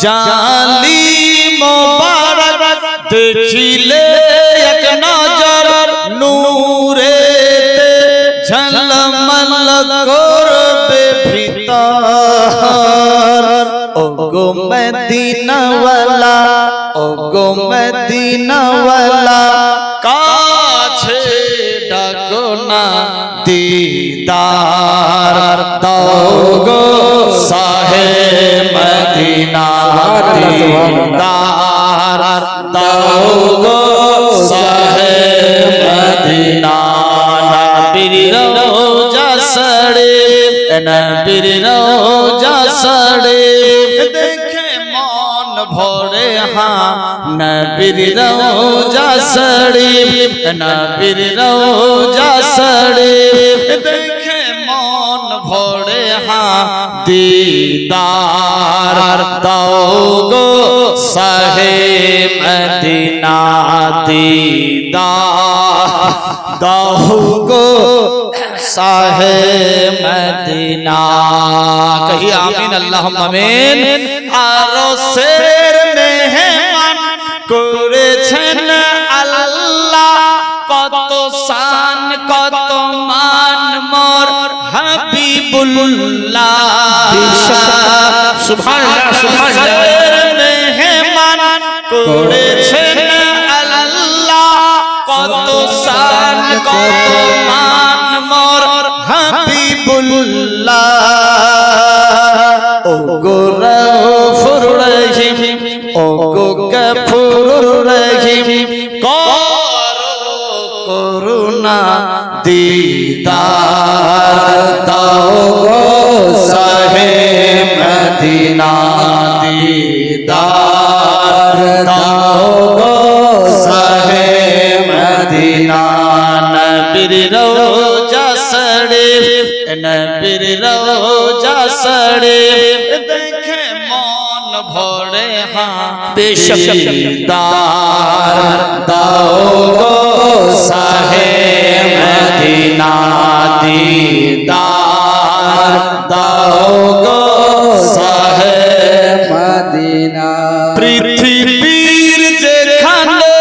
জালি মোবারক দেখিলে এক নজর নূরেতে ঝলমল করবে ভিতর ও গো মদিনাওয়ালা ও গো মদিনাওয়ালা কাছে ডাকো না দিদার দাও গো শাহে মদিনা দিদার দাও গো শাহে মদিনা নবীর রওজা শরীফ নবীর রওজা শরীফ দেখে মন ভরে হ্যাঁ নবীর রওজা শরীফ নবীর রওজা শরীফ দেখে মন ভরে হ্যাঁ দিদার দাও গো শাহে মদিনা দিদার দাও গো শাহে মদিনা কহি আমিন আল্লাহুম্মা আমিন আরশের মেহমান করেছেন আল্লাহ কত শান কত মান মোর হাবিবুল্লাহ সুবহানাল্লাহ সুবহানাল্লাহ মেহমান করেছেন আল্লাহ কত শান কত মান মোর হাবিবুল্লাহ ও গো গফুর রহিম ও গো গফুর রহিম করুণা দিদার দাও গো শাহে মদিনা দিদার দাও গো শাহে মদিনা নবীর রওজা শরীফ নবীর রওজা শরীফ দেখে মন ভরে হ্যাঁ বেশক দিদার দাও গো শাহে মদিনা দিদার দাও গো শাহে মদিনা পৃথিবীর যেখানে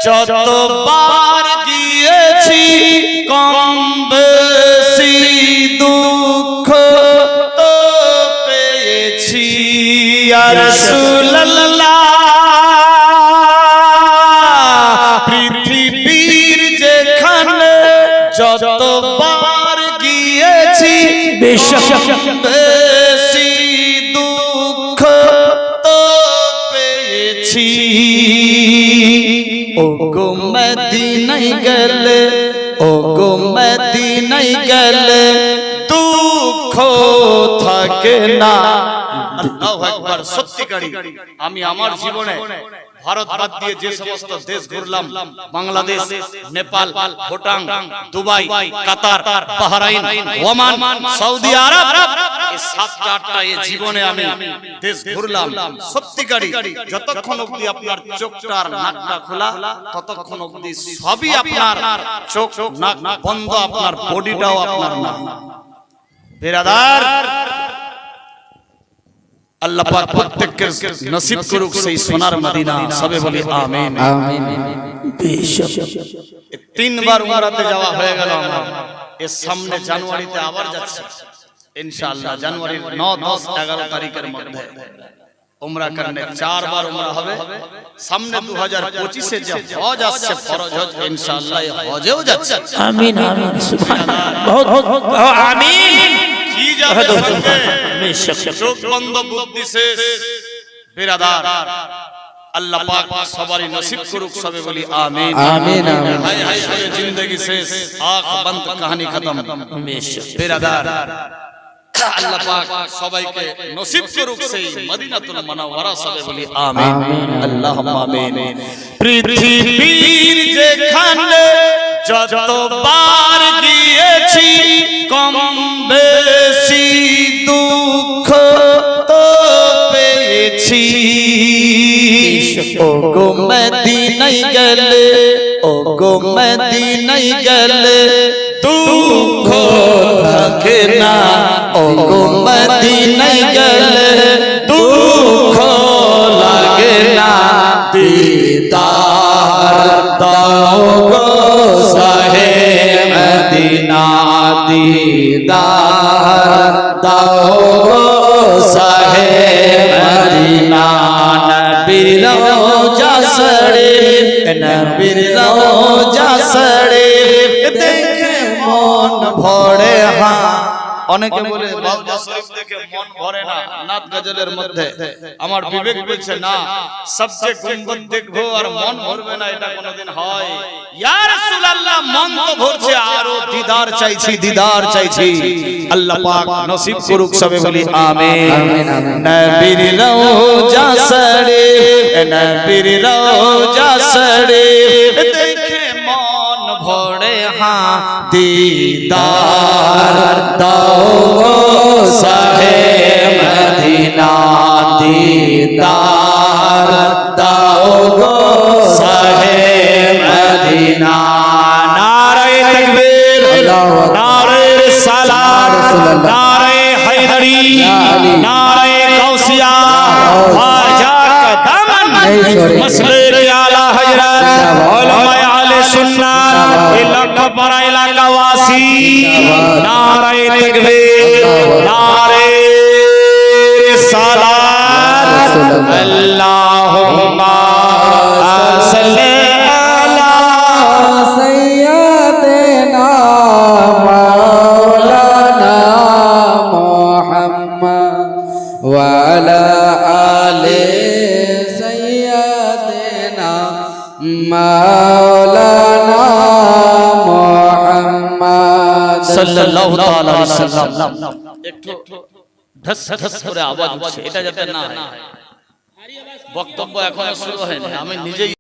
যতবার গিয়েছি কম বেশি দুঃখ তো পেয়েছি ইয়া রাসূলুল্লাহ পৃথিবীর যেখানে যতবার গিয়েছি বেশি দুঃখ তো পেয়েছি ও গো মদিনায় গেলে ও গো মদিনায় গেলে দুঃখ থাকে না আল্লাহু আকবার সত্যিকারী আমি আমার জীবনে ভারত বাদ দিয়ে যে সমস্ত দেশ ঘুরলাম Bangladesh Nepal Bhutan Dubai Qatar Bahrain Oman Saudi Arab এই 7-8টা এই জীবনে আমি দেশ ঘুরলাম সত্যিকারী যতক্ষণ অবধি আপনার চোখটা আর নাকটা খোলা ততক্ষণ অবধি সবই আপনার চোখ নাক বন্ধ আপনার বডিটাও আপনার না বিরাদার আল্লাহ পাক প্রত্যেককে নসিব করুক সেই সোনার মদিনা সবে বলি আমিন আমিন বেশক তিনবার উমরাতে যাওয়া হয়ে গেল আমার এর সামনে জানুয়ারিতে আবার যাচ্ছে ইনশাআল্লাহ জানুয়ারির 9 10 11 তারিখের মধ্যে উমরা করতে 4 বার উমরা হবে সামনে 2025 এ যে হজ আসছে ফরজ হজ ইনশাআল্লাহ এই হজেও যাচ্ছে আমিন আমিন সুবহানাল্লাহ বহুত আমিন কি যাবে সঙ্গে চোখ বন্ধ বুদ্ধি শেষ বিরাদার আল্লাহ পাক সবারই নসিব করুক সবে বলি আমিন আমিন আমিন হায় হায় সবে জিंदगी শেষ আঁখ বন্ধ কাহিনী খতম বিরাদার আল্লাহ পাক সবাইকে নসিব করুক সেই মদিনাতুল মুনাওয়ারা সবে বলি আমিন আল্লাহুম্মা আমিন পৃথিবীর যেখানে যতবার গিয়েছি কম বেশি দুঃখ তো পেয়েছি ও গো মদিনায় গেলে ও গো মদিনায় গেলে দুঃখ থাকে না ও গো মদিনায় গেলে দুঃখ दीदार दाओ साहे मदीना नबीर रोजा शरीफ नबीर रोजा शरीफ देखे मन भरे हाँ অনেকে বলে রওজা শরীফ দেখে মন ভরে না নাত গজলের মধ্যে আমার বিবেক বলছে না সবচেয়ে গুম্বদ দেখবো আর মন ভরবে না এটা কোনোদিন হয় ইয়া রাসূলুল্লাহ মন তো ভরছে আরো দিদার চাইছি আল্লাহ পাক নসিব করুক সবে বলি আমিন নবীর রওজা শরীফ নবীর রওজা শরীফ দেখে মন ভরে হ্যাঁ दीदार दाओ साहे मदीना दीदार दाओ साहे मदीना नारे तकबीर नारे रिसालत नारे हैदरी नारे गौसिया ख्वाजा का दामन मसले के आला हजरत उलमा आले सुन्नत इलाका बड़ा इलाका वासी नारे तकबीर नारे रिसालत अल्लाहुम्मा सल्ली अला सय्यदना मौलाना मुहम्मद व अला आले सय्यदना मौलाना मुहम्मद सल्लल्लाहु ताला अलैहि वसल्लम একটু ধস ধস করে আওয়াজ উঠছে এটা যাতে না হয় বক্তব্য এখনো শুরু হয়নি আমি নিজেই